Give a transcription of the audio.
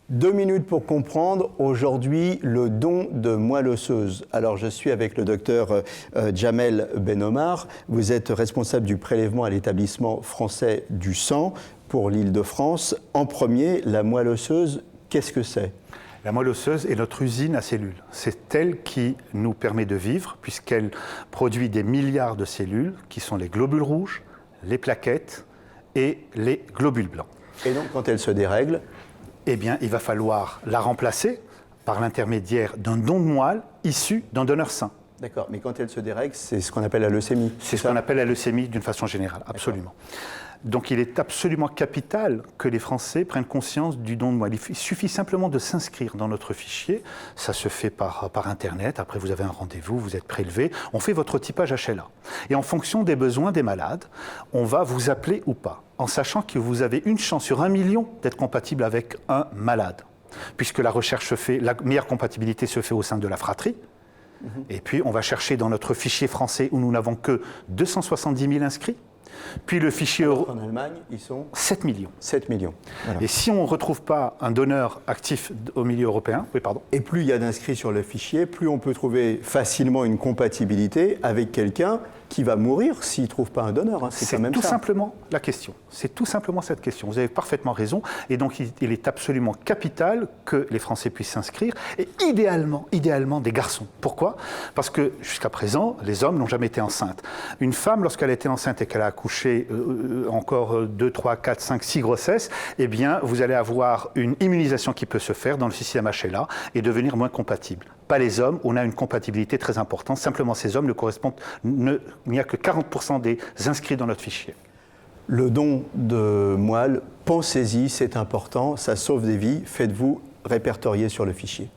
2 minutes pour comprendre aujourd'hui le don de moelle osseuse. Alors je suis avec le docteur Djamel Benomar. Vous êtes responsable du prélèvement à l'établissement français du sang pour l'Île-de-France. En premier, la moelle osseuse, qu'est-ce que c'est ? La moelle osseuse est notre usine à cellules. C'est elle qui nous permet de vivre puisqu'elle produit des milliards de cellules qui sont les globules rouges, les plaquettes et les globules blancs. Et donc quand elle se dérègle, eh bien, il va falloir la remplacer par l'intermédiaire d'un don de moelle issu d'un donneur sain. D'accord, mais quand elle se dérègle, c'est ce qu'on appelle la leucémie. C'est ce qu'on appelle la leucémie d'une façon générale, absolument. Donc il est absolument capital que les Français prennent conscience du don de moelle. Il suffit simplement de s'inscrire dans notre fichier. Ça se fait par Internet. Après, vous avez un rendez-vous, vous êtes prélevé. On fait votre typage HLA. Et en fonction des besoins des malades, on va vous appeler ou pas, en sachant que vous avez une chance sur 1 million d'être compatible avec un malade. Puisque la recherche se fait, la meilleure compatibilité se fait au sein de la fratrie. Et puis, on va chercher dans notre fichier français où nous n'avons que 270 000 inscrits. Puis le fichier euro. En Allemagne, ils sont 7 millions. 7 millions. Voilà. Et si on ne retrouve pas un donneur actif au milieu européen, Et plus il y a d'inscrits sur le fichier, plus on peut trouver facilement une compatibilité avec quelqu'un qui va mourir s'il ne trouve pas un donneur. C'est quand même tout simplement la question. C'est tout simplement cette question. Vous avez parfaitement raison. Et donc, il est absolument capital que les Français puissent s'inscrire. Et idéalement des garçons. Pourquoi ? Parce que jusqu'à présent, les hommes n'ont jamais été enceintes. Une femme, lorsqu'elle a été enceinte et qu'elle a accouché encore 2, 3, 4, 5, 6 grossesses, eh bien, vous allez avoir une immunisation qui peut se faire dans le système HLA et devenir moins compatible. Pas les hommes, on a une compatibilité très importante. Simplement, ces hommes ne correspondent... Il n'y a que 40% des inscrits dans notre fichier. Le don de moelle, pensez-y, c'est important, ça sauve des vies. Faites-vous répertorier sur le fichier.